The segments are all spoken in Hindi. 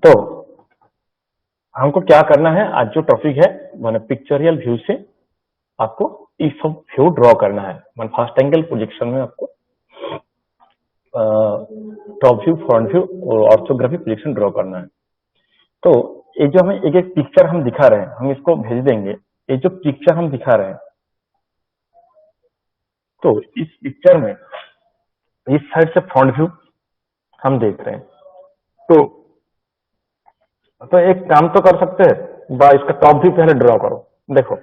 तो हमको क्या करना है, आज जो टॉपिक है मैंने पिक्चरियल व्यू से आपको इस सब व्यू ड्रॉ करना है। मैंने फर्स्ट एंगल प्रोजेक्शन में आपको टॉप व्यू, फ्रंट व्यू और ऑर्थोग्राफिक प्रोजेक्शन ड्रॉ करना है। तो ये जो हमें एक एक पिक्चर हम दिखा रहे हैं, हम इसको भेज देंगे। ये जो पिक्चर हम दिखा रहे हैं, तो इस पिक्चर में इस साइड से फ्रंट व्यू हम देख रहे हैं। तो एक काम तो कर सकते हैं, बा इसका टॉप व्यू पहले ड्रॉ करो। देखो,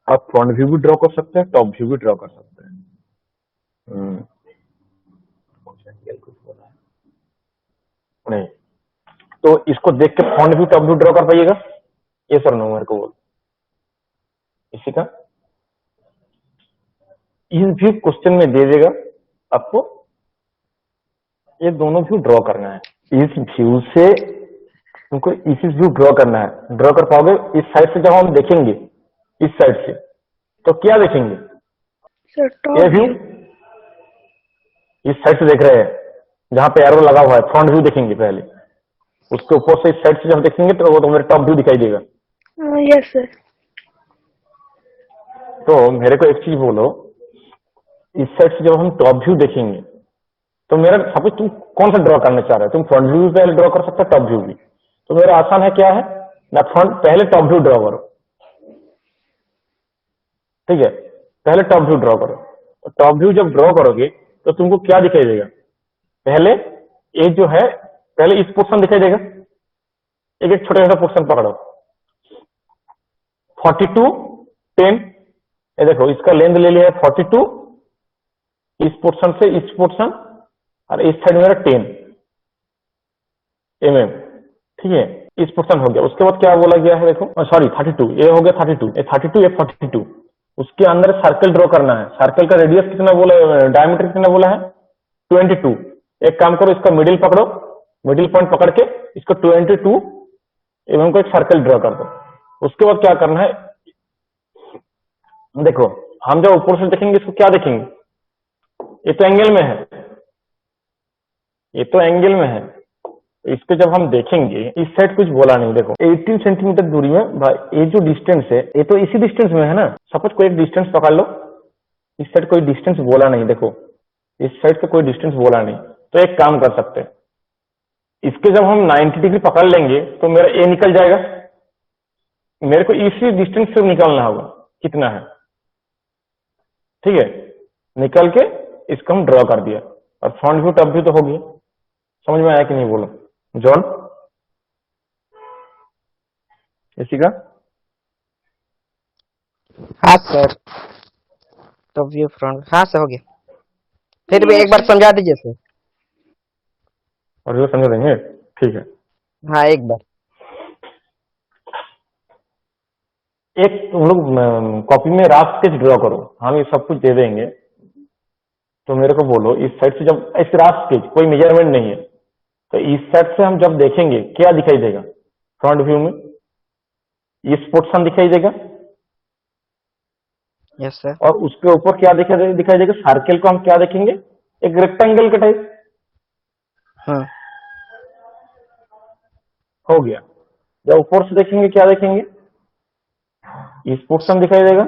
आप फ्रंट व्यू भी ड्रॉ कर सकते हैं, टॉप व्यू भी ड्रॉ कर सकते हैं। नहीं तो इसको देख के front view top view draw कर पाइएगा? ये सर नो, मेरे को बोल इसी का इस व्यू क्वेश्चन में दे देगा आपको। ये दोनों व्यू ड्रॉ करना है। इस व्यू से तुमको इस व्यू ड्रॉ करना है। ड्रॉ कर पाओगे? इस साइड से जब हम देखेंगे, इस साइड से, तो क्या देखेंगे? ये व्यू इस साइड से देख रहे हैं, जहां पे एरो लगा हुआ है, फ्रंट व्यू देखेंगे पहले। उसके ऊपर से इस साइड से जब देखेंगे तो वो तो मेरे टॉप व्यू दिखाई देगा। Yes sir. तो मेरे को एक चीज बोलो, इस साइड से जब हम टॉप व्यू देखेंगे तो मेरा सपोज तुम कौन सा ड्रॉ करना चाह रहे हो? तुम फ्रंट व्यू भी पहले ड्रॉ कर सकते हो, टॉप व्यू भी। तो मेरा आसान है, क्या है ना, फ्रंट पहले टॉप व्यू ड्रॉ करो। ठीक है, पहले टॉप व्यू ड्रॉ करो। टॉप व्यू जब ड्रॉ करोगे तो तुमको क्या दिखाई देगा? पहले ये जो है, पहले इस पोर्शन दिखाई देगा। एक एक छोटा छोटा पोर्शन पकड़ो। 42, 10, ये देखो इसका लेंथ ले लिया है 42, इस पोर्शन से इस पोर्शन, और इस साइड मेरा 10 mm। ठीक है, इस पोर्शन हो गया। उसके बाद क्या बोला गया है, देखो सॉरी 32, ये हो गया 32, ये 32, ये 42। उसके अंदर सर्कल ड्रॉ करना है। सर्कल का रेडियस कितना बोला, डायमीटर कितना बोला है? 22। एक काम करो, इसका मिडिल पकड़ो, मिडिल पॉइंट पकड़ के इसको 22 mm को एक सर्कल ड्रॉ कर दो। उसके बाद क्या करना है, देखो हम जब ऊपर से देखेंगे इसको क्या देखेंगे? ये तो एंगल में है, ये तो एंगल में है। इसको जब हम देखेंगे, इस साइड कुछ बोला नहीं। देखो 18 सेंटीमीटर दूरी में भाई, ये जो डिस्टेंस है ये तो इसी डिस्टेंस में है ना। सपोज कोई एक डिस्टेंस पकड़ लो, इस साइड कोई डिस्टेंस बोला नहीं। देखो इस साइड का कोई डिस्टेंस बोला नहीं। तो एक काम कर सकते हैं, इसके जब हम 90 डिग्री पकड़ लेंगे तो मेरा ए निकल जाएगा। मेरे को इसी डिस्टेंस से निकालना होगा कितना है। ठीक है, निकल के इसको हम ड्रॉ कर दिया, और फ्रंट व्यू टॉप व्यू तो हो गया। समझ में आया कि नहीं बोलो जॉन? इसी का हाँ सर, टॉप व्यू फ्रंट, हाँ सर हो गया। फिर भी एक बार समझा दीजिए सर। और जो समझ देंगे, ठीक है। हाँ एक बार। एक तुम लोग कॉपी में राफ स्केच ड्रॉ करो, हम ये सब कुछ दे देंगे। तो मेरे को बोलो, इस साइड से जब इस राफ स्केच, कोई मेजरमेंट नहीं है, तो इस साइड से हम जब देखेंगे क्या दिखाई देगा? फ्रंट व्यू में इस पोर्शन दिखाई देगा। Yes sir. और उसके ऊपर क्या दिखाई देगा? सर्कल को हम क्या देखेंगे? एक रेक्टेंगल का टाइप। हाँ हो गया। जब ऊपर से देखेंगे क्या देखेंगे? इस पोर्शन दिखाई देगा,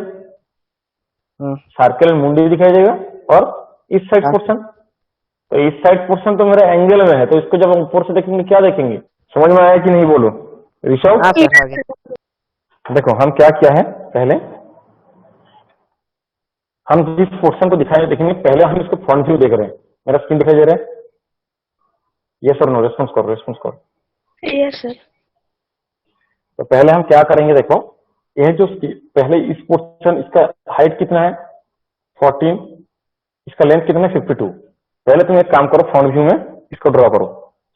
सर्कल मुंडी दिखाई देगा, और इस साइड पोर्शन। तो इस साइड पोर्शन तो मेरा एंगल में है, तो इसको जब हम ऊपर से देखेंगे क्या देखेंगे? समझ में आया कि नहीं बोलो ऋषभ? हाँ सर, हो गया। देखो हम क्या किया है, पहले हम जिस पोर्शन को दिखाए देखेंगे, पहले हम इसको फ्रंट व्यू देख रहे हैं। मेरा स्क्रीन दिखाई दे रहा है? यस और नो, रेस्पॉन्स करो, रेस्पॉन्स करो। Yes sir. तो पहले हम क्या करेंगे, देखो यह जो पहले इस पोर्शन, इसका हाइट कितना है? 14, इसका लेंथ कितना है? 52। पहले तुम एक काम करो, फ्रंट व्यू में इसको ड्रॉ करो।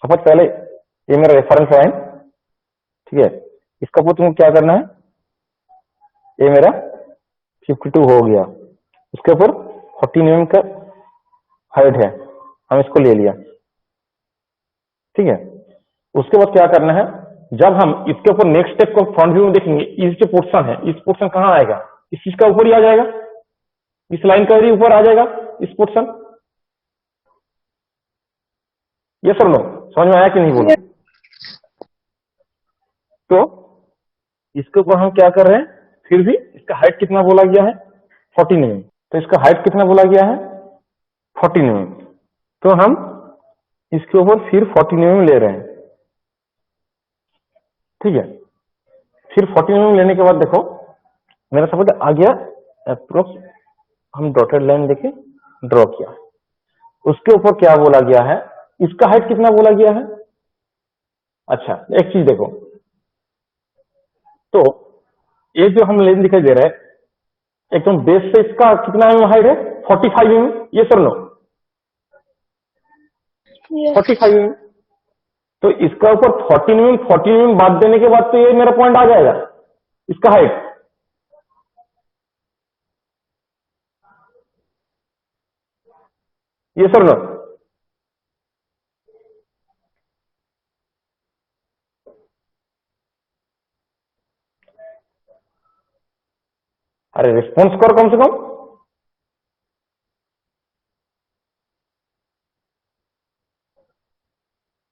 सपोज पहले ये मेरा रेफरेंस लाइन, ठीक है, इसका ऊपर तुमको क्या करना है? ये मेरा 52 हो गया, उसके ऊपर 14 mm का हाइट है, हम इसको ले लिया। ठीक है, उसके बाद क्या करना है, जब हम इसके ऊपर नेक्स्ट स्टेप को फ्रंट व्यू में देखेंगे, इस जो पोर्शन है, इस पोर्शन कहां आएगा? इस चीज का ऊपर ही आ जाएगा, इस लाइन का भी ऊपर आ जाएगा इस पोर्शन। ये सर नो, समझ में आया कि नहीं बोलो? तो इसके ऊपर हम क्या कर रहे हैं, फिर भी इसका हाइट कितना बोला गया है, 14 mm। तो इसका हाइट कितना बोला गया है, 14 mm। तो हम इसके ऊपर फिर 14 mm ले रहे हैं, ठीक है। फिर 14 mm लेने के बाद देखो मेरा सपोज आ गया अप्रोक्स, हम डॉटेड लाइन देके ड्रॉ किया, उसके ऊपर क्या बोला गया है, इसका हाइट कितना बोला गया है। अच्छा एक चीज देखो, तो ये जो हम लाइन दिखाई दे रहा है एकदम बेस से इसका कितना हाइट है, 45 mm। ये सर नो, Yes. 45 mm। तो इसका ऊपर 14 mm बात देने के बाद तो ये मेरा पॉइंट आ जाएगा, इसका हाइट। ये सर नो, अरे रिस्पॉन्स करो कम से कम।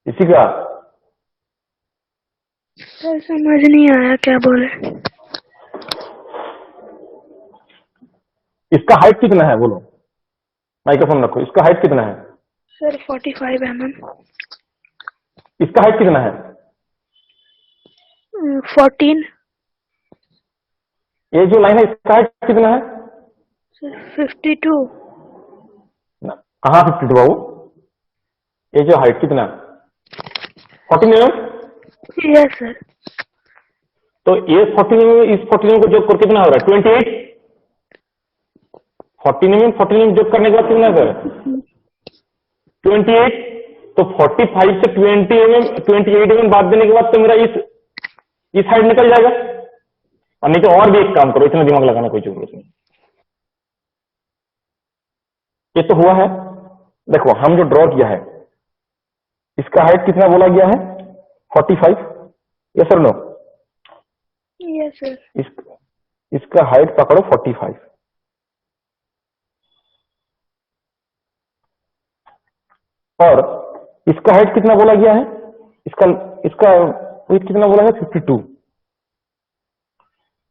इसी का सर समझ नहीं आया क्या बोले। इसका हाइट कितना है बोलो, माइक्रोफोन रखो, इसका हाइट कितना है, सर 45 mm। इसका हाइट कितना है, 14। ये जो लाइन है इसका हाइट कितना है, सर 52। कहाँ 52 बाबू, ये जो हाइट कितना है 14 mm। Yes sir. तो ये 14 mm इस 14 mm को जोड़ कर कितना हो रहा है, 28। 14 mm जोड़ करने के बाद कितना है 28। तो 45 से 28 mm बात देने के बाद तो मेरा इस साइड निकल जाएगा। और नहीं तो और भी एक काम करो, इतना दिमाग लगाना कोई जरूरत नहीं, ये तो हुआ है। देखो हम जो ड्रॉ किया है इसका हाइट कितना बोला गया है, 45। Yes sir no, yes sir. इसका हाइट पकड़ो 45। और इसका हाइट कितना बोला गया है, इसका विड्थ कितना बोला है, 52।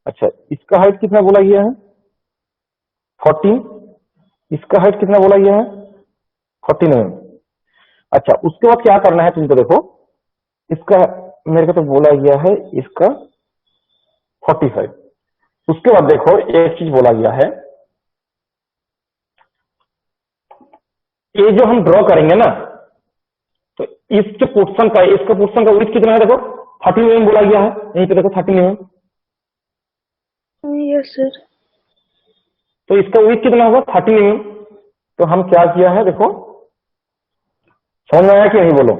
अच्छा इसका हाइट कितना बोला गया है, 14। इसका हाइट कितना बोला गया है, 14 mm। अच्छा उसके बाद क्या करना है तुमको, देखो इसका मेरे को तो बोला गया है इसका 45। उसके बाद देखो एक चीज बोला गया है, ये जो हम ड्रॉ करेंगे ना, तो इस जो पोर्शन का, इसका पोर्शन का विड्थ कितना है, देखो 13 mm बोला गया है, यहीं पे देखो 13 mm। Yes sir. तो इसका विड्थ कितना होगा, 13 mm। तो हम क्या किया है देखो, समझ में आया कि नहीं बोलो?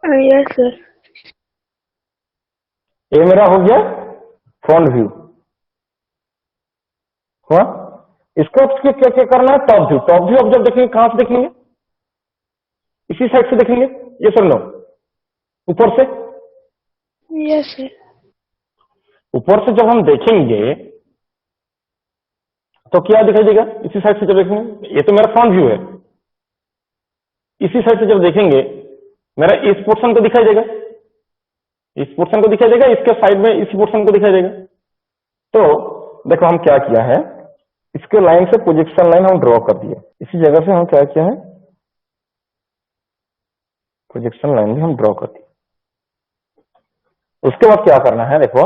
Yes sir. ये मेरा हो गया फ्रंट व्यू हुआ। इसको क्या क्या करना है, टॉप व्यू। टॉप व्यू अब जब देखेंगे कहां से देखेंगे, इसी साइड से देखेंगे। ये सर नो, ऊपर से। Yes sir. ऊपर से जब हम देखेंगे तो क्या दिखाई देगा, इसी साइड से जब देखेंगे, ये तो मेरा फ्रंट व्यू है, इसी साइड से जब देखेंगे मेरा इस पोर्शन को दिखाई देगा, इस पोर्शन को दिखाई देगा, इसके साइड में इसी पोर्शन को दिखाई देगा। तो देखो हम क्या किया है, इसके लाइन से प्रोजेक्शन लाइन हम ड्रॉ कर दिए, इसी जगह से हम क्या किया है, प्रोजेक्शन लाइन भी हम ड्रॉ कर दी। उसके बाद क्या करना है, देखो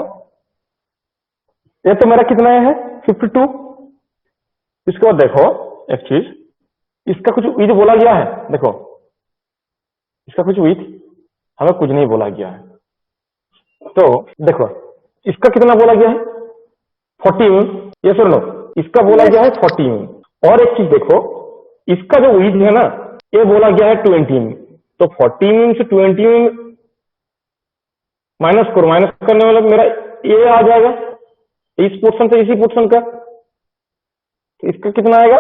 ये तो मेरा कितना है, 52। इसके बाद देखो एक चीज, इसका कुछ विड्थ बोला गया है, देखो इसका कुछ विड्थ हमें कुछ नहीं बोला गया है। तो देखो इसका कितना बोला गया है, 40 mm। ये सुन लो, इसका बोला गया है 40 mm। और एक चीज देखो, इसका जो विड्थ है ना, ये बोला गया है 20 mm। तो 40 mm से 20 mm माइनस करो, माइनस करने वाला मेरा ये आ जाएगा, इस पोर्शन से इसी पोर्शन का, तो इसका कितना आएगा,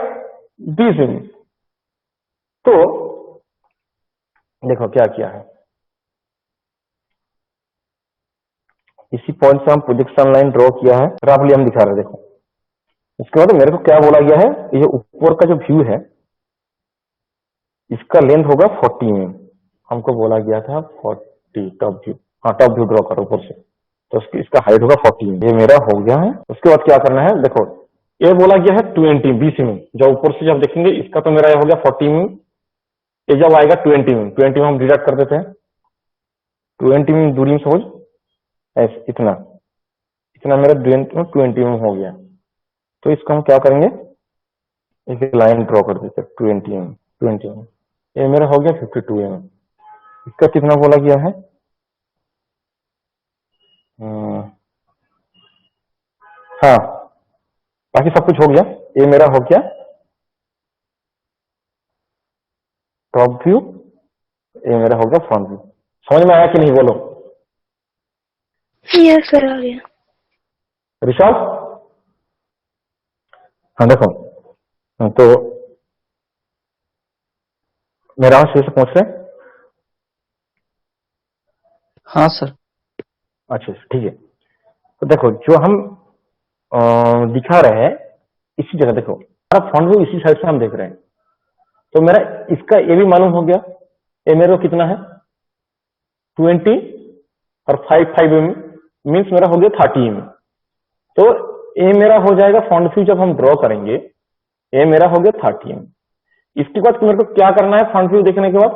20 mm। तो देखो क्या किया है, इसी पॉइंट से हम प्रोजेक्शन लाइन ड्रॉ किया है, रफली हम दिखा रहे हैं। देखो उसके बाद मेरे को क्या बोला गया है, ये ऊपर का जो व्यू है, इसका लेंथ होगा 40 हमको बोला गया था 40 टॉप व्यू। हाँ टॉप व्यू ड्रॉ करो ऊपर से, तो इसका हाइट होगा 40 ये मेरा हो गया है। उसके बाद क्या करना है देखो, ये बोला गया है 20 जो ऊपर से जब देखेंगे इसका तो मेरा ये हो गया 40 ये जब आएगा 20 हम डिडक्ट कर देते हैं 20 दूरी में समझ ऐसे इतना इतना मेरा 20 हो गया। तो इसको हम क्या करेंगे, एक लाइन ड्रॉ कर देते 20 ये मेरा हो गया 52 इसका कितना बोला गया है, हाँ बाकी सब कुछ हो गया। ये मेरा हो गया टॉप व्यू, ये मेरा हो गया फ्रंट व्यू। समझ में आया कि नहीं बोलो? यस सर आ गया। ऋषभ हाँ देखो, तो मेरा आवाज से पहुंच रहे? हाँ सर। अच्छा ठीक है, तो देखो जो हम दिखा रहे हैं इसी जगह देखो, हमारा फ्रंट व्यू इसी साइड से हम देख रहे हैं। तो मेरा इसका ये भी मालूम हो गया, ये मेरे को कितना है 20 और 5 मीन्स मेरा हो गया 30 तो ये मेरा हो जाएगा फ्रंट व्यू जब हम ड्रॉ करेंगे, ये मेरा हो गया 30 इसके बाद मेरे को क्या करना है, फ्रंट व्यू देखने के बाद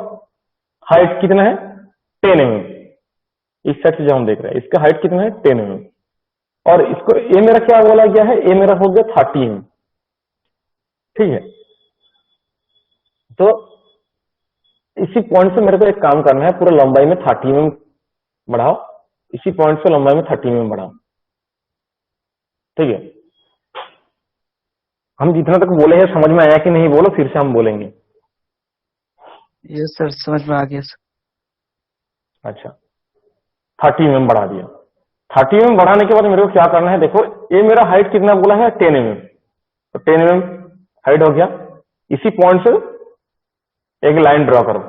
हाइट कितना है 10 इस साइड से जो हम देख रहे हैं इसका हाइट कितना है 10 और इसको ये मेरा क्या बोला गया है, ये मेरा हो गया 30 ठीक है। तो इसी पॉइंट से मेरे को एक काम करना है, पूरा लंबाई में 30 बढ़ाओ, इसी पॉइंट से लंबाई में 30 बढ़ाओ, ठीक है। हम जितना तक बोले हैं समझ में आया कि नहीं बोलो, फिर से हम बोलेंगे। यस सर समझ में आ गया सर। अच्छा 30 बढ़ा दिया, 30 बढ़ाने के बाद मेरे को क्या करना है, देखो ये मेरा हाइट कितना बोला है 10 तो 10 हाइट हो गया। इसी पॉइंट से एक लाइन ड्रॉ करो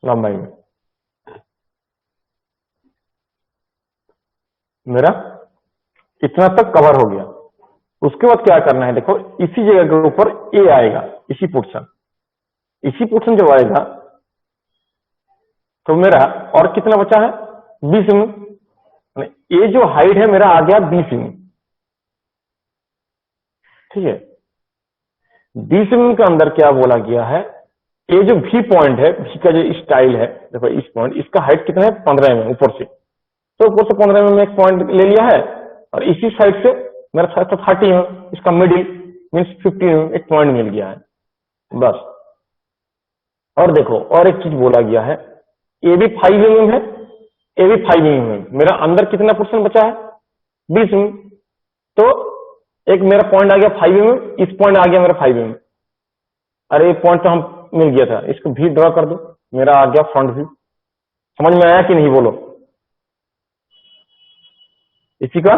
लंबाई में, मेरा इतना तक कवर हो गया। उसके बाद क्या करना है, देखो इसी जगह के ऊपर ए आएगा, इसी पोर्शन जब आएगा तो मेरा और कितना बचा है 20 ये जो हाइट है मेरा आ गया 20 ठीक है। 20 के अंदर क्या बोला गया है, ये जो भी पॉइंट है, भी का जो स्टाइल है देखो इस पॉइंट, इसका हाइट कितना है 15 ऊपर से, तो ऊपर से 15 में एक पॉइंट ले लिया है और इसी साइड से मेरा था 30 इसका मिडिल मीन्स 15 एक पॉइंट मिल गया है बस। और देखो और एक चीज बोला गया है, ये भी 5 है, ये भी 5 है, मेरा अंदर कितना परसेंट बचा है 20 तो एक मेरा पॉइंट आ गया 5 इस पॉइंट आ गया मेरा 5 अरे ये पॉइंट तो हम मिल गया था, इसको भी ड्रॉ कर दो, मेरा आ गया फ्रंट व्यू। समझ में आया कि नहीं बोलो? इसी का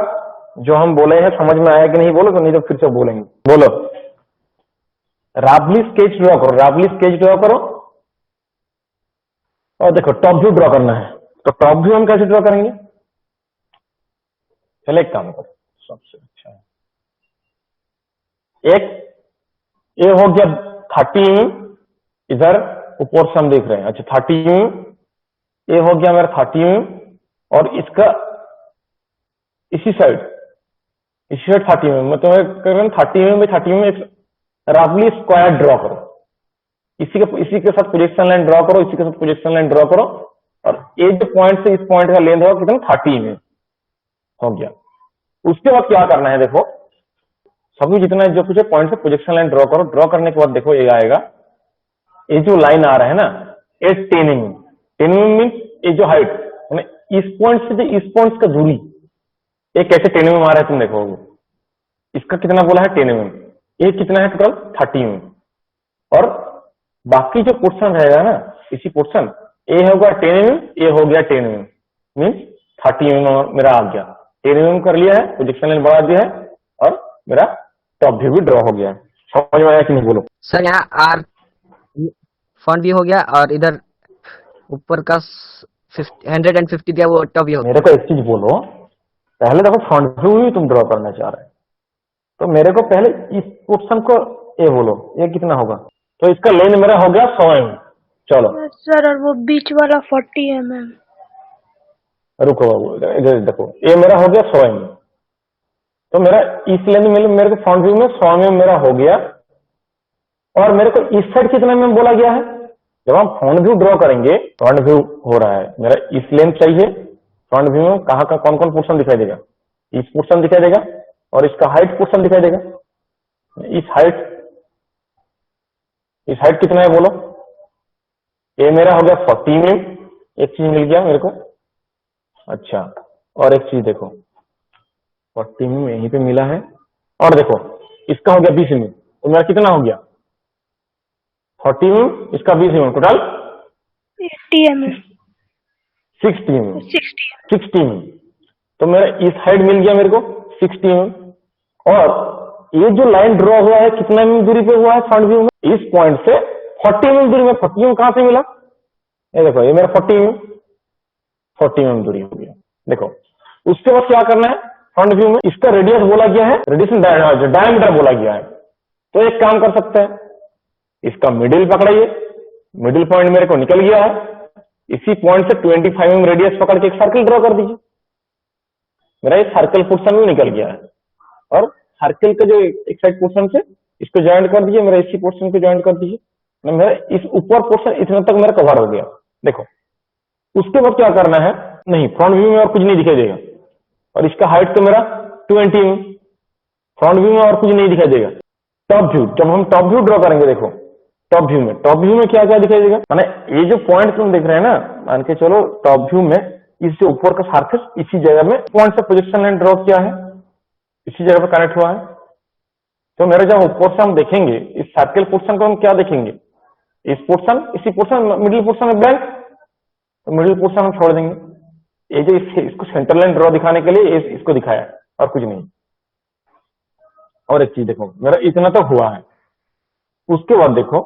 जो हम बोले हैं समझ में आया कि नहीं बोलो, तो नहीं तो फिर से बोलेंगे। बोलो राबली स्केच ड्रॉ करो, राबली स्केच ड्रॉ करो और देखो टॉप व्यू ड्रॉ करना है। तो टॉप व्यू हम कैसे ड्रॉ करेंगे, चले एक काम करो, सबसे अच्छा है एक ये हो गया 30 इधर ऊपर से हम देख रहे हैं, अच्छा 30 ये हो गया मेरा 30 और इसका इसी साइड 30 मतलब 30 में एक राफली स्क्वायर ड्रॉ करो, इसी के साथ प्रोजेक्शन लाइन ड्रॉ करो, इसी के साथ प्रोजेक्शन लाइन ड्रॉ करो और ये जो पॉइंट से इस पॉइंट का लेंथ होगा कितना 30 हो गया। उसके बाद क्या करना है, देखो सभी जितना जो कुछ है पॉइंट से प्रोजेक्शन लाइन ड्रॉ करो, ड्रॉ करने के बाद देखो ये आएगा, ये जो लाइन आ रहा है ना ये 10 मीन्स ये जो हाइट इस पॉइंट से इस पॉइंट का दूरी ये कैसे 10 आ रहा है तुम देखोगे, इसका कितना बोला है 10 ये कितना है टोटल 30 और बाकी जो पोर्शन रहेगा ना इसी पोर्शन ये होगा 10 ये हो गया 10 मीन्स 30 मेरा आ गया, 10 कर लिया है, प्रोजेक्शन लाइन बढ़ा दिया है और मेरा टॉप व्यू भी ड्रॉ हो गया। समझ में आया कि नहीं बोलो? सर यहाँ आर फ्रंट व्यू हो गया और इधर ऊपर का 150 दिया वो टॉप व्यू। मेरे को एक चीज बोलो, पहले देखो फ्रंट व्यू ही तुम ड्रॉ करना चाह रहे हैं, तो मेरे को पहले इस पोर्शन को ये बोलो, ये कितना होगा तो इसका लेंथ मेरा हो गया 100 mm। चलो सर और वो बीच वाला 40 mm। रुको बाबू, इधर देखो, ये मेरा हो गया 100 mm। तो मेरा इस लेंथ में मेरे को फ्रंट व्यू में 100 mm मेरा हो गया। और मेरे को इस साइड कितना mm बोला गया है? जब हम फ्रंट व्यू ड्रॉ करेंगे, फ्रंट व्यू हो रहा है मेरा, इस लेंथ चाहिए। फ्रंट व्यू में कहाँ का कौन कौन पोर्शन दिखाई देगा? इस पोर्शन दिखाई देगा और इसका हाइट पोर्शन दिखाई देगा। इस हाइट कितना है बोलो? ये मेरा हो गया 40 mm। एक चीज मिल गया मेरे को। अच्छा, और एक चीज देखो, 40 mm यहीं पे मिला है। और देखो, इसका हो गया 20 mm। तो मेरा कितना हो गया? 40 mm, इसका 20 mm, total 80 mm। 60 mm। 60। 60 mm। तो मेरा इस हाइट मिल गया मेरे को 60 mm। और ये जो लाइन ड्रॉ हुआ है कितना mm दूरी पे हुआ है फ्रंट व्यू में? इस पॉइंट से 40 mm दूरी में। 40 mm कहां से मिला? ये देखो, ये मेरा 40 mm दूरी हो गया। देखो, उसके बाद क्या करना है? फ्रंट व्यू में इसका रेडियस बोला गया है, रेडियस डायमीटर बोला गया है। तो एक काम कर सकते हैं, इसका मिडिल पकड़िए। मिडिल पॉइंट मेरे को निकल गया है। इसी पॉइंट से 25 mm रेडियस पकड़ के एक सर्कल ड्रॉ कर दीजिए। मेरा एक सर्कल पोर्शन में निकल गया है। और सर्कल का जो एक साइड पोर्शन से इसको ज्वाइंट कर दीजिए, मेरा इसी पोर्शन को ज्वाइंट कर दीजिए। मेरा इस ऊपर पोर्शन इतना तक मेरा कवर हो गया। देखो, उसके बाद क्या करना है? नहीं, फ्रंट व्यू में और कुछ नहीं दिखाई देगा। और इसका हाइट तो मेरा 20 mm। फ्रंट व्यू में और कुछ नहीं दिखाई देगा। टॉप व्यू, जब हम टॉप व्यू ड्रॉ करेंगे, देखो टॉप व्यू में क्या क्या दिखाई देगा? माने ये जो पॉइंट तुम देख रहे हैं ना, मान के चलो टॉप व्यू में इस जो ऊपर का सरफेस इसी जगह में पॉइंट से प्रोजेक्शन लाइन ड्रॉ किया है, इसी जगह पर कनेक्ट हुआ है। तो मेरा जब ऊपर से हम देखेंगे इस सर्कल पोर्शन को, हम क्या देखेंगे? इस पोर्शन, इसी पोर्शन, मिडिल पोर्शन में ब्लैंक। तो मिडिल पोर्शन हम छोड़ देंगे। ये जो इसको सेंटर लाइन ड्रॉ दिखाने के लिए इसको दिखाया है, और कुछ नहीं। और एक चीज देखो, मेरा इतना तक हुआ है। उसके बाद देखो,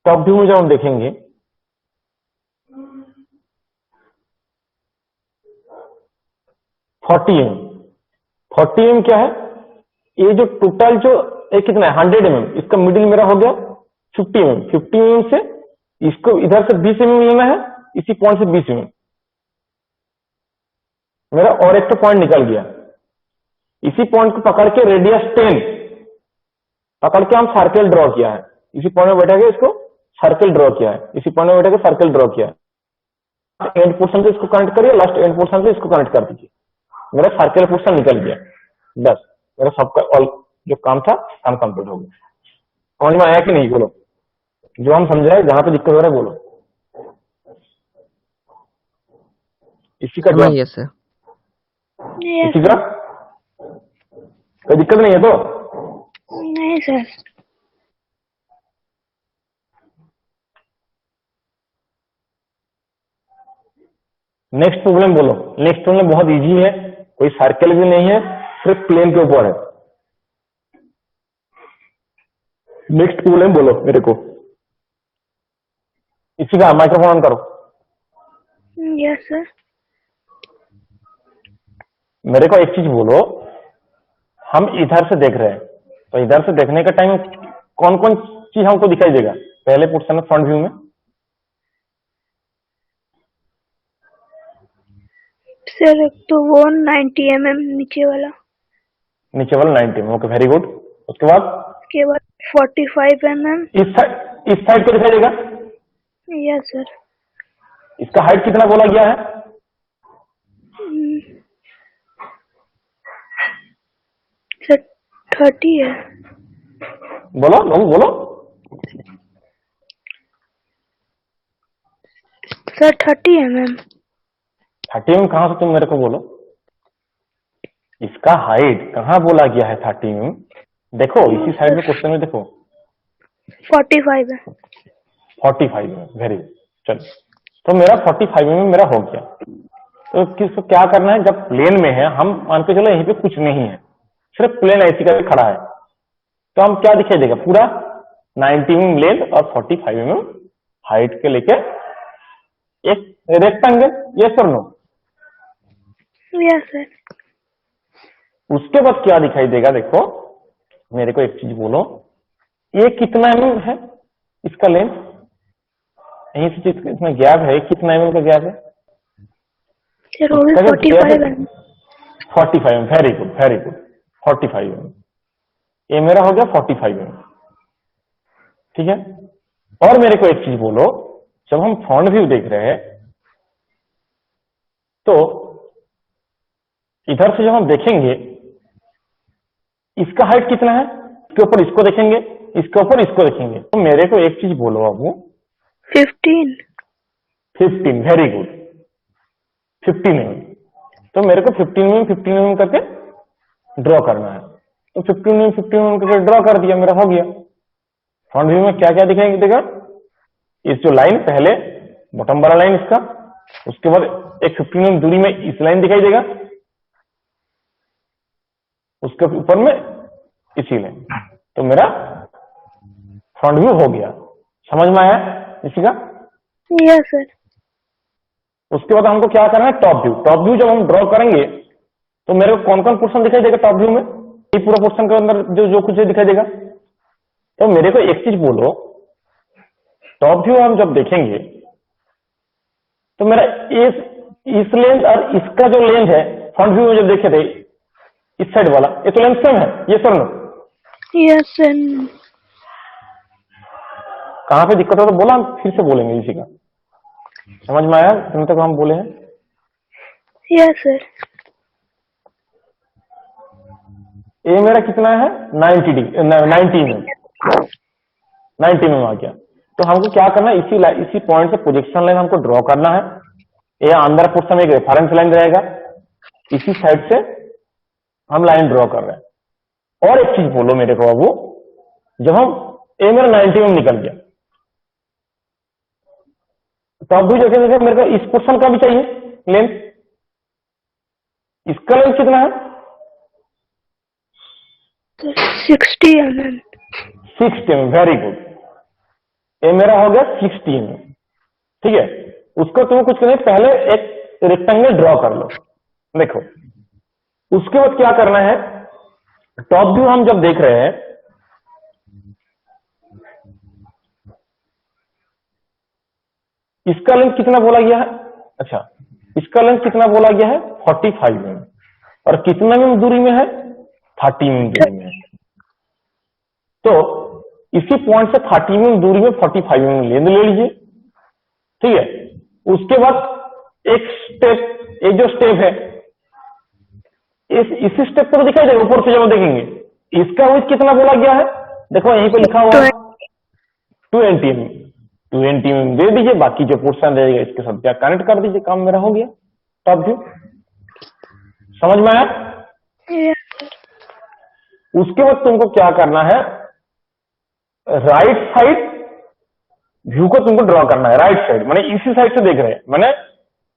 टॉप व्यू में जब हम देखेंगे, फोर्टी एम क्या है? ये जो टोटल जो एक कितना है 100 mm, इसका मिडिल मेरा हो गया 50 mm। 50 mm से इसको इधर से 20 mm लेना है, इसी पॉइंट से 20 mm मेरा। और एक तो पॉइंट निकल गया। इसी पॉइंट को पकड़ के रेडियस 10 पकड़ के हम सर्कल ड्रॉ किया है। इसी पॉइंट में बैठा के इसको सर्कल ड्रॉ किया है। इसी पॉइंट में बैठा के सर्कल ड्रॉ किया है। एंड पोर्शन से इसको कनेक्ट करिए, लास्ट एंड पोर्शन से इसको कनेक्ट कर दीजिए। मेरा सर्कल पोर्शन निकल गया। बस मेरा सबका ऑल जो काम था, काम कंप्लीट हो गया। समझ में आया कि नहीं? बोलो, जो हम समझाए, जहां पे दिक्कत हो रहा है बोलो। इसी का जवाब, समझिए सर। इसी का कोई दिक्कत नहीं है तो? नहीं सर। नेक्स्ट प्रॉब्लम बोलो। नेक्स्ट प्रॉब्लम बहुत इजी है, कोई सर्कल भी नहीं है, सिर्फ प्लेन के ऊपर है। नेक्स्ट प्रॉब्लम बोलो मेरे को। इसी का माइक्रोफोन ऑन करो। Yes sir. मेरे को एक चीज बोलो, हम इधर से देख रहे हैं, तो इधर से देखने का टाइम कौन कौन चीज हमको दिखाई देगा पहले पोर्शन में, फ्रंट व्यू में? सर एक तो वो 90 mm नीचे वाला। 90 mm, ओके, वेरी गुड। उसके बाद? उसके बाद 45 mm। इस साइड को दिखाई देगा। Yes sir. इसका हाइट कितना बोला गया है? सर 30 है। बोलो बोलो। Sir 30 mm। 30 mm कहां से? तुम मेरे को बोलो, इसका हाइट कहां बोला गया है 30 mm? देखो इसी साइड में क्वेश्चन में देखो, 45 है। 45 mm, वेरी गुड। चलो, तो मेरा 45 mm मेरा हो गया। तो किसको क्या करना है? जब प्लेन में है, हम मान के चलो यहीं पे कुछ नहीं है, सिर्फ प्लेन ऐसी करके खड़ा है, तो हम क्या दिखाई देगा? पूरा 90 mm लेंथ और 45 mm हाइट के लेके एक रेक्टेंगल। यस और नो? Yes sir. उसके बाद क्या दिखाई देगा? देखो मेरे को एक चीज बोलो, ये कितना mm है इसका लेंथ, यहीं से इसमें गैप है, कितना mm का गैप है? सर वो भी इसका जो 45 गैप है mm। 45 mm, very good very good, 45 mm, ये मेरा हो गया 45 mm। ठीक है, और मेरे को एक चीज बोलो, जब हम फ्रंट व्यू देख रहे हैं तो इधर से जब हम देखेंगे इसका हाइट कितना है, इसके ऊपर इसको देखेंगे, इसके ऊपर इसको देखेंगे, तो मेरे को एक चीज बोलो अब, 15। 15, वेरी गुड, 15 mm। तो मेरे को 15 mm करके ड्रॉ करना है, तो 15 mm करके ड्रॉ कर दिया, मेरा हो गया। फ्रंट व्यू में क्या क्या दिखाई देगा, इस जो लाइन पहले बॉटम वाला लाइन इसका, उसके बाद एक 15 mm दूरी में इस लाइन दिखाई देगा, उसके ऊपर में इसी लाइन, तो मेरा फ्रंट व्यू हो गया। समझ में आया इसी का? Yes sir. उसके बाद हमको क्या करना है, टॉप व्यू। टॉप व्यू जब हम ड्रॉ करेंगे तो मेरे को कौन कौन पोर्शन दिखाई देगा टॉप व्यू में, ये पूरा पोर्शन के अंदर जो जो कुछ दिखाई देगा। तो मेरे को एक चीज बोलो, टॉप व्यू हम जब देखेंगे तो मेरा इस लेंथ और इसका जो लेंथ है फ्रंट व्यू में जब देखे थे इस साइड वाला, ये तो लेंथ सेम है, ये सर नो? Yes sir. कहां पे दिक्कत हो तो बोला, हम फिर से बोलेंगे इसी का। समझ में आया तुम तक हम बोले हैं? Yes sir. ये मेरा कितना है 90 डिग्री, 90 mm, 90 mm आ गया। तो हमको क्या करना है, इसी पॉइंट से प्रोजेक्शन लाइन हमको ड्रॉ करना है। ये अंदर पोर्शन एक रेफरेंस लाइन रहेगा, इसी साइड से हम लाइन ड्रॉ कर रहे हैं। और एक चीज बोलो मेरे को बाबू, जब हम ए मेरा 90 mm निकल गया, तो अब भी जैसे मेरे को इस पोर्शन का भी चाहिए लेंथ, इसका लेंथ कितना है? 60 mm। 60 mm, वेरी गुड, ये मेरा हो गया 60 mm। ठीक है, उसको तुम्हें कुछ करना है, पहले एक रेक्टेंगल ड्रॉ कर लो। देखो उसके बाद क्या करना है, टॉप व्यू हम जब देख रहे हैं इसका लेंथ कितना बोला गया है, अच्छा इसका लेंथ कितना बोला गया है 45 mm, और कितना mm दूरी में है 30 mm दूरी में है। तो इसी पॉइंट से 30 mm दूरी में 45 mm लेंथ ले लीजिए। ठीक है, उसके बाद एक स्टेप, एक जो स्टेप है इसी स्टेप को तो दिखाई देगा ऊपर से जब देखेंगे, इसका विड्थ कितना बोला गया है, देखो यहीं पे लिखा हुआ है 20 mm। 20 mm दे दीजिए, बाकी जो पोर्शन रहेगा इसके साथ क्या कनेक्ट कर दीजिए, काम मेरा हो गया टॉप व्यू। समझ में आया? Yes sir. उसके बाद तुमको क्या करना है, राइट साइड व्यू को तुमको ड्रॉ करना है, राइट साइड माने इसी साइड से देख रहे हैं, माने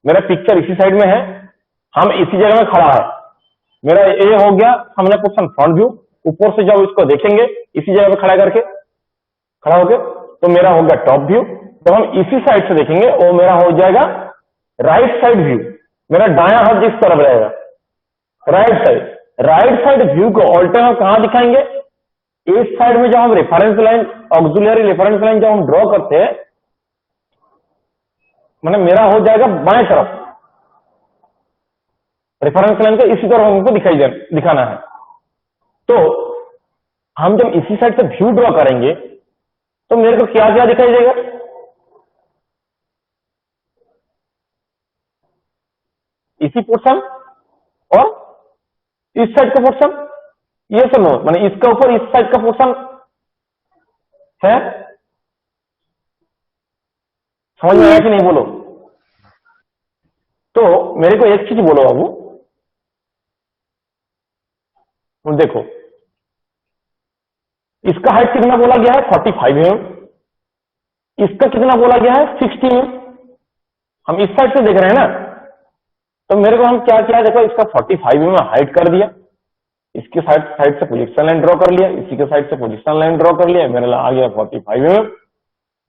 मेरा पिक्चर इसी साइड में है, हम इसी जगह में खड़ा है, मेरा ये हो गया हमने पोर्शन फ्रंट व्यू। ऊपर से जब इसको देखेंगे इसी जगह पे खड़ा करके, खड़ा होके, तो मेरा हो गया टॉप व्यू। जब हम इसी साइड से देखेंगे वो मेरा हो जाएगा राइट साइड व्यू, मेरा दायां हाथ जिस तरफ रहेगा right side. Right side view को ऑल्टरनेट हम कहां दिखाएंगे, इस साइड में जब हम reference line, auxiliary reference line जब हम ड्रॉ करते हैं, माने मेरा हो जाएगा बाएं तरफ, रेफरेंस लाइन को इसी तरफ हमको दिखाना है। तो हम जब इसी साइड से व्यू ड्रॉ करेंगे तो मेरे को क्या क्या दिखाई देगा, इसी पोर्शन और इस साइड का पोर्शन, ये सुनो माने इसका ऊपर इस साइड का पोर्शन है। समझ में आया कि नहीं बोलो? तो मेरे को एक चीज बोलो बाबू, देखो इसका हाइट कितना बोला गया है 45 mm, इसका कितना बोला गया है 60 mm। हम इस साइड से देख रहे हैं ना, तो मेरे को हम क्या किया, देखो इसका 45 mm हाइट कर दिया, इसके साइड से प्रोजेक्शन लाइन ड्रॉ कर लिया, इसी के साइड से प्रोजेक्शन लाइन ड्रॉ कर लिया, मेरा आ गया 45 mm,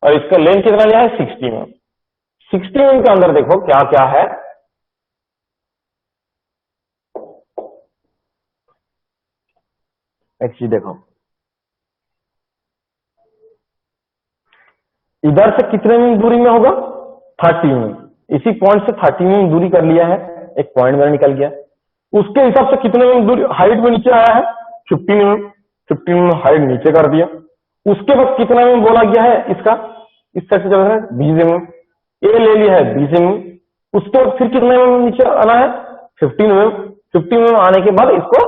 और इसका लेंथ कितना लिया है 60 mm। 60 mm के अंदर देखो क्या क्या है, एक चीज देखो इधर से कितने mm दूरी में होगा, 30 mm। इसी पॉइंट से 30 mm दूरी कर लिया है, एक पॉइंट मेरा निकल गया। उसके हिसाब से कितने mm दूरी हाइट में नीचे आया है, 15 mm। 15 mm हाइट नीचे कर दिया। उसके बाद कितना mm बोला गया है इसका, इस साइड से चल रहा है 20 mm, ए ले लिया है 20 mm। उसके बाद फिर कितना mm नीचे आना है, 15 mm। 15 mm आने के बाद इसको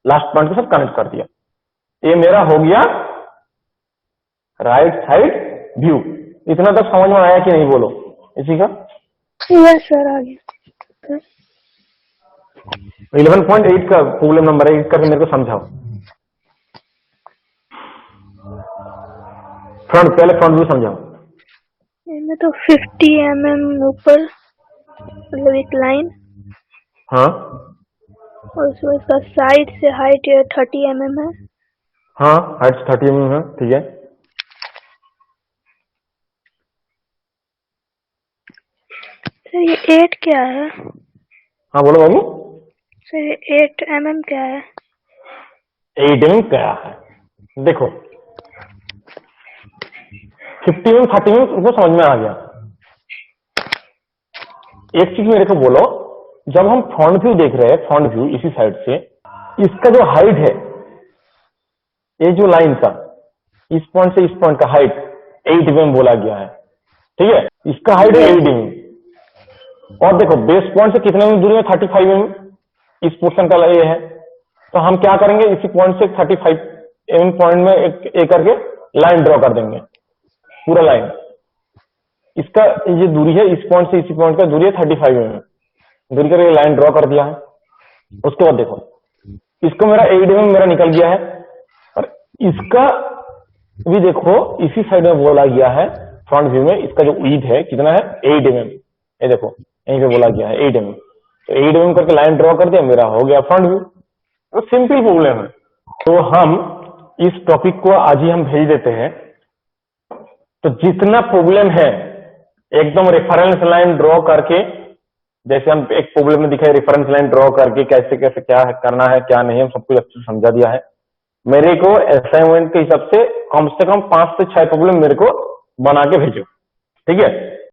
लास्ट पॉइंट के साथ कनेक्ट कर दिया। ये मेरा हो गया राइट साइड व्यू। इतना तक समझ में आया कि नहीं, बोलो इसी का। यस सर, आ गया। 11.8 का प्रॉब्लम नंबर 1 करके मेरे को समझाओ। पहले फ्रंट व्यू समझाओ। इनमें तो 50 mm ऊपर, मतलब एक लाइन, हाँ और उसका साइड से हाइट 30 mm है। हाँ, हाइट 30 mm है, ठीक है। सर ये 8 क्या है? हाँ बोलो बाबू। सर ये 8 mm क्या है? 8 mm क्या है, देखो 50 mm 30 mm उसको समझ में आ गया। एक चीज मेरे को बोलो, जब हम फ्रंट व्यू देख रहे हैं, फ्रंट व्यू इसी साइड से, इसका जो हाइट है, ये जो लाइन का इस पॉइंट से इस पॉइंट का हाइट 8 mm बोला गया है, ठीक है। इसका हाइट है 8 mm। और देखो बेस पॉइंट से कितने mm दूरी में, 35 mm इस पोर्शन का ये है। तो हम क्या करेंगे, इसी पॉइंट से 35 mm पॉइंट में एक करके लाइन ड्रॉ कर देंगे, पूरा लाइन। इसका ये दूरी है, इस पॉइंट से इसी पॉइंट का दूरी है 35 mm, दूरी करके लाइन ड्रॉ कर दिया है। उसके बाद देखो इसको मेरा 8 mm मेरा निकल गया है, और इसका भी देखो इसी साइड में बोला गया है फ्रंट व्यू में, इसका जो विड्थ है कितना है, 8 mm। ये देखो यहीं पे बोला गया है 8 mm। तो 8 mm करके लाइन ड्रॉ कर दिया, मेरा हो गया फ्रंट व्यू। तो सिंपल प्रॉब्लम है। तो हम इस टॉपिक को आज ही हम भेज देते हैं। तो जितना प्रॉब्लम है एकदम रेफरेंस लाइन ड्रॉ करके, जैसे हम एक प्रॉब्लम में दिखाए रेफरेंस लाइन ड्रॉ करके कैसे कैसे क्या है करना है क्या नहीं, हम सब कुछ अच्छे से समझा दिया है। मेरे को असाइनमेंट के हिसाब से कम 5 से 6 प्रॉब्लम मेरे को बना के भेजो, ठीक है।